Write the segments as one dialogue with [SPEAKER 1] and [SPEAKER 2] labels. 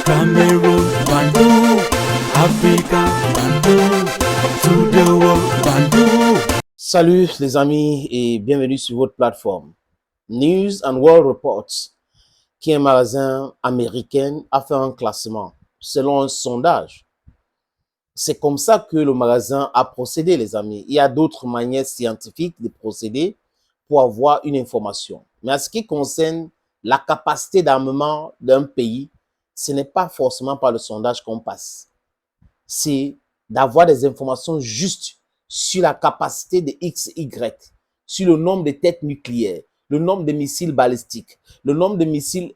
[SPEAKER 1] Cameroon, Bandung, Africa, Bandung, to the world, Bandung.
[SPEAKER 2] Salut les amis et bienvenue sur votre plateforme News and World Reports, qui est un magazine américain, a fait un classement selon un sondage. C'est comme ça que le magazine a procédé, les amis. Il y a d'autres manières scientifiques de procéder pour avoir une information. Mais en ce qui concerne la capacité d'armement d'un pays, ce n'est pas forcément par le sondage qu'on passe. C'est d'avoir des informations justes sur la capacité de XY, sur le nombre de têtes nucléaires, le nombre de missiles balistiques, le nombre de missiles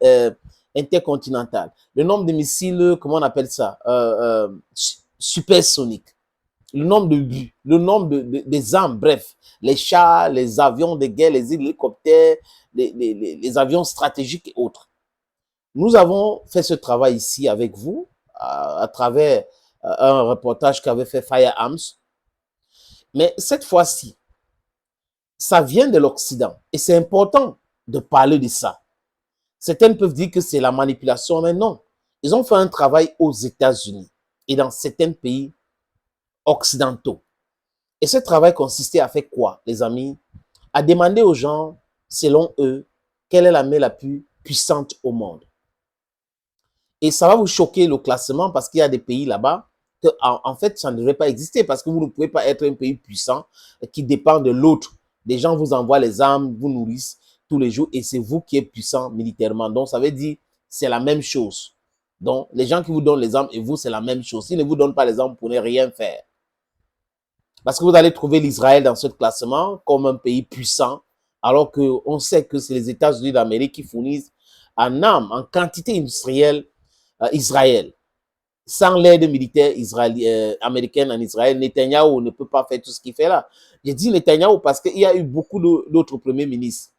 [SPEAKER 2] intercontinentaux, le nombre de missiles, comment on appelle ça, supersoniques, le nombre de buts, le nombre des armes, bref, les chars, les avions de guerre, les hélicoptères, les avions stratégiques et autres. Nous avons fait ce travail ici avec vous à travers un reportage qu'avait fait Firearms. Mais cette fois-ci, ça vient de l'Occident et c'est important de parler de ça. Certains peuvent dire que c'est la manipulation, mais non. Ils ont fait un travail aux États-Unis et dans certains pays occidentaux. Et ce travail consistait à faire quoi, les amis? À demander aux gens, selon eux, quelle est l'armée la plus puissante au monde. Et ça va vous choquer le classement parce qu'il y a des pays là-bas que, en fait, ça ne devrait pas exister parce que vous ne pouvez pas être un pays puissant qui dépend de l'autre. Des gens vous envoient les armes, vous nourrissent tous les jours et c'est vous qui êtes puissant militairement. Donc, ça veut dire c'est la même chose. Donc, les gens qui vous donnent les armes et vous, c'est la même chose. S'ils ne vous donnent pas les armes, vous ne pouvez rien faire. Parce que vous allez trouver l'Israël dans ce classement comme un pays puissant, alors qu'on sait que c'est les États-Unis d'Amérique qui fournissent en armes, en quantité industrielle, Israël. Sans l'aide militaire américaine en Israël, Netanyahou ne peut pas faire tout ce qu'il fait là. J'ai dit Netanyahou parce qu'il y a eu beaucoup d'autres premiers ministres.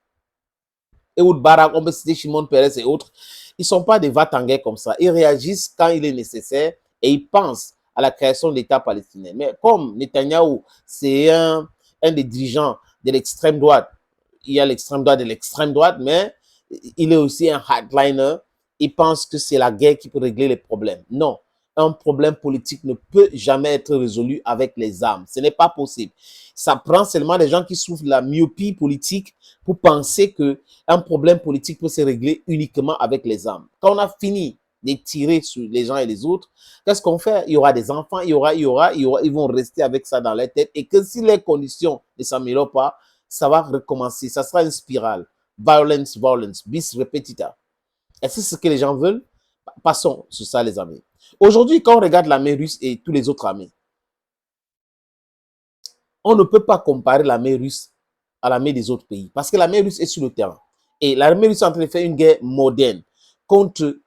[SPEAKER 2] Ehud Barak, on peut citer Shimon Peres et autres. Ils ne sont pas des va-t-en-guerre comme ça. Ils réagissent quand il est nécessaire et ils pensent à la création de l'État palestinien. Mais comme Netanyahou, c'est un des dirigeants de l'extrême droite, il y a l'extrême droite de l'extrême droite, mais il est aussi un hardliner. Il pense que c'est la guerre qui peut régler les problèmes. Non, un problème politique ne peut jamais être résolu avec les armes. Ce n'est pas possible. Ça prend seulement des gens qui souffrent de la myopie politique pour penser qu'un problème politique peut se régler uniquement avec les armes. Quand on a fini de tirer sur les uns et les autres, qu'est-ce qu'on fait? Il y aura des enfants, ils vont rester avec ça dans leur tête et que si les conditions ne s'améliorent pas, ça va recommencer. Ça sera une spirale. Violence, violence, bis repetita. Est-ce que c'est ce que les gens veulent? Passons sur ça, les amis. Aujourd'hui, quand on regarde l'armée russe et tous les autres armées, on ne peut pas comparer l'armée russe à l'armée des autres pays parce que l'armée russe est sur le terrain. Et l'armée russe est en train de faire une guerre moderne contre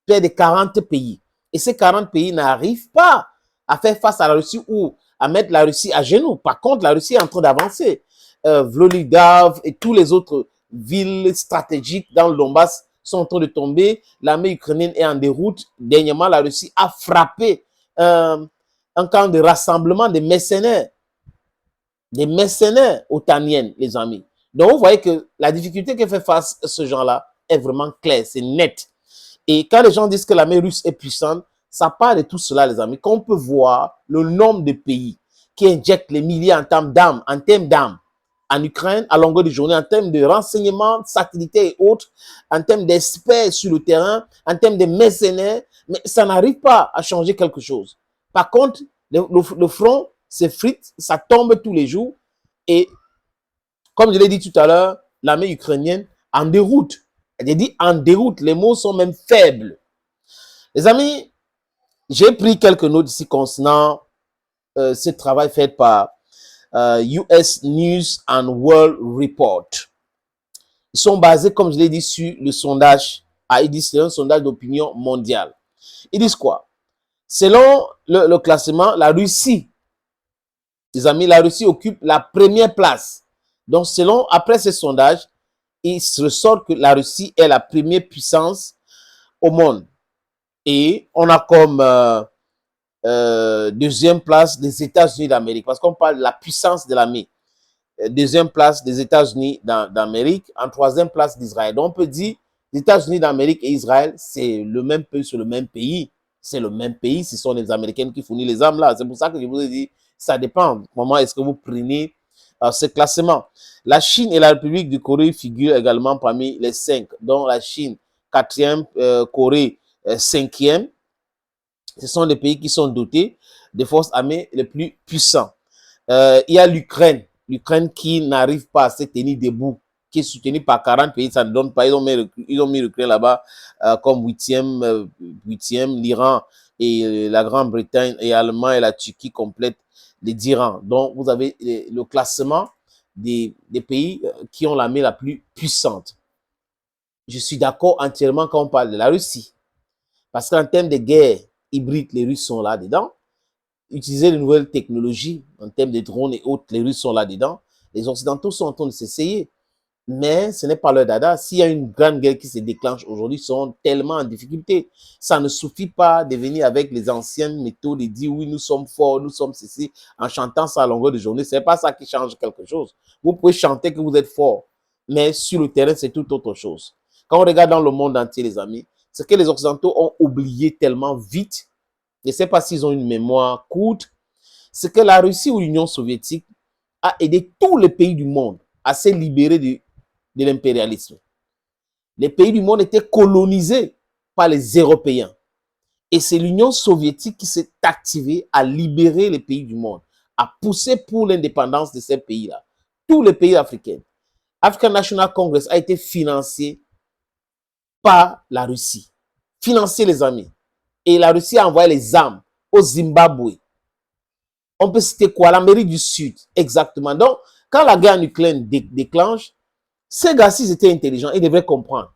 [SPEAKER 2] près de 40 pays. Et ces 40 pays n'arrivent pas à faire face à la Russie ou à mettre la Russie à genoux. Par contre, la Russie est en train d'avancer. Vlodrov et tous les autres villes stratégiques dans le Donbass sont en train de tomber. L'armée ukrainienne est en déroute. Dernièrement, la Russie a frappé un camp de rassemblement des mercenaires otaniennes, les amis. Donc, vous voyez que la difficulté que fait face ce genre-là est vraiment claire, c'est net. Et quand les gens disent que l'armée russe est puissante, ça part de tout cela, les amis. Quand on peut voir le nombre de pays qui injectent les milliers en termes d'armes, en Ukraine, à longueur de journée, en termes de renseignements satellitaires et autres, en termes d'experts sur le terrain, en termes de mercenaires, mais ça n'arrive pas à changer quelque chose. Par contre, le front s'effrite, ça tombe tous les jours, et comme je l'ai dit tout à l'heure, l'armée ukrainienne en déroute. J'ai dit en déroute, les mots sont même faibles. Les amis, j'ai pris quelques notes ici concernant ce travail fait par US News and World Report. Ils sont basés, comme je l'ai dit, sur le sondage. Ils disent c'est un sondage d'opinion mondiale. Ils disent quoi? Selon le classement, la Russie, les amis, la Russie occupe la première place. Donc, après ce sondage, il se ressort que la Russie est la première puissance au monde. Et on a comme deuxième place des États-Unis d'Amérique, parce qu'on parle de la puissance de l'armée. Deuxième place des États-Unis d'Amérique, en troisième place d'Israël. Donc on peut dire Les États-Unis d'Amérique et Israël, c'est le même pays sur le même pays. C'est le même pays, ce sont les Américains qui fournissent les armes là. C'est pour ça que je vous ai dit, ça dépend. Comment est-ce que vous prenez ce classement? La Chine et la République du Corée figurent également parmi les 5, dont la Chine 4e, Corée 5e. Ce sont des pays qui sont dotés des forces armées les plus puissants. Il y a l'Ukraine. L'Ukraine qui n'arrive pas à se tenir debout, qui est soutenue par 40 pays, ça ne donne pas. Ils ont mis l'Ukraine là-bas comme 8e, l'Iran et la Grande-Bretagne et l'Allemagne et la Turquie complètent les 10 rangs. Donc, vous avez le classement des pays qui ont l'armée la plus puissante. Je suis d'accord entièrement quand on parle de la Russie. Parce qu'en termes de guerre hybride, les Russes sont là-dedans. Utiliser de nouvelles technologies en termes de drones et autres, les Russes sont là-dedans. Les Occidentaux sont en train de s'essayer. Mais ce n'est pas leur dada. S'il y a une grande guerre qui se déclenche aujourd'hui, ils sont tellement en difficulté. Ça ne suffit pas de venir avec les anciennes méthodes et dire oui, nous sommes forts, nous sommes ceci, en chantant ça à longueur de journée. Ce n'est pas ça qui change quelque chose. Vous pouvez chanter que vous êtes fort, mais sur le terrain, c'est tout autre chose. Quand on regarde dans le monde entier, les amis, c'est que les Occidentaux ont oublié tellement vite. Je ne sais pas s'ils ont une mémoire courte. C'est que la Russie ou l'Union soviétique a aidé tous les pays du monde à se libérer de l'impérialisme. Les pays du monde étaient colonisés par les Européens. Et c'est l'Union soviétique qui s'est activée à libérer les pays du monde, à pousser pour l'indépendance de ces pays-là. Tous les pays africains. African National Congress a été financé par la Russie. Financé, les amis. Et la Russie a envoyé les armes au Zimbabwe. On peut citer quoi? L'Amérique du Sud, exactement. Donc, quand la guerre en Ukraine déclenche, ces gars-ci étaient intelligents, ils devraient comprendre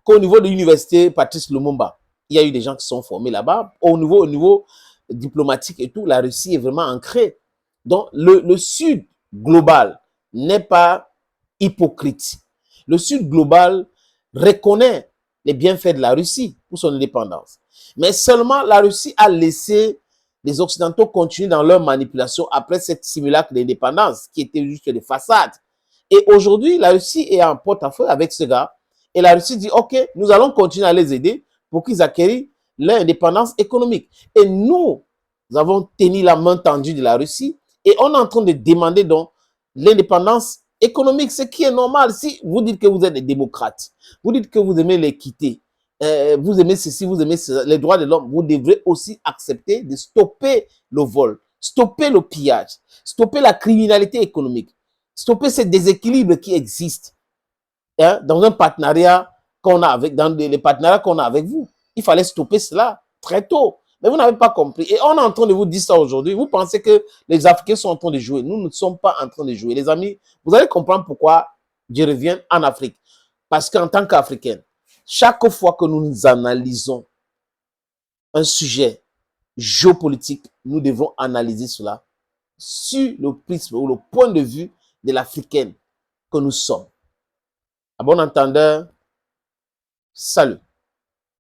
[SPEAKER 2] qu'au niveau de l'université Patrice Lumumba, il y a eu des gens qui sont formés là-bas. Au niveau diplomatique et tout, la Russie est vraiment ancrée. Donc, le Sud global n'est pas hypocrite. Le Sud global reconnaît les bienfaits de la Russie pour son indépendance. Mais seulement la Russie a laissé les Occidentaux continuer dans leur manipulation après cette simulacre d'indépendance qui était juste des façades. Et aujourd'hui, la Russie est en porte-à-feu avec ce gars. Et la Russie dit, OK, nous allons continuer à les aider pour qu'ils acquièrent leur indépendance économique. Et nous avons tenu la main tendue de la Russie et on est en train de demander donc l'indépendance économique, ce qui est normal. Si vous dites que vous êtes des démocrates, vous dites que vous aimez l'équité, vous aimez ceci, vous aimez les droits de l'homme, vous devrez aussi accepter de stopper le vol, stopper le pillage, stopper la criminalité économique, stopper ce déséquilibre qui existe dans un partenariat qu'on a avec, dans les partenariats qu'on a avec vous. Il fallait stopper cela très tôt. Mais vous n'avez pas compris. Et on est en train de vous dire ça aujourd'hui. Vous pensez que les Africains sont en train de jouer. Nous ne sommes pas en train de jouer. Les amis, vous allez comprendre pourquoi je reviens en Afrique. Parce qu'en tant qu'Africains, chaque fois que nous analysons un sujet géopolitique, nous devons analyser cela sur le prisme ou le point de vue de l'Africaine que nous sommes. À bon entendeur, salut.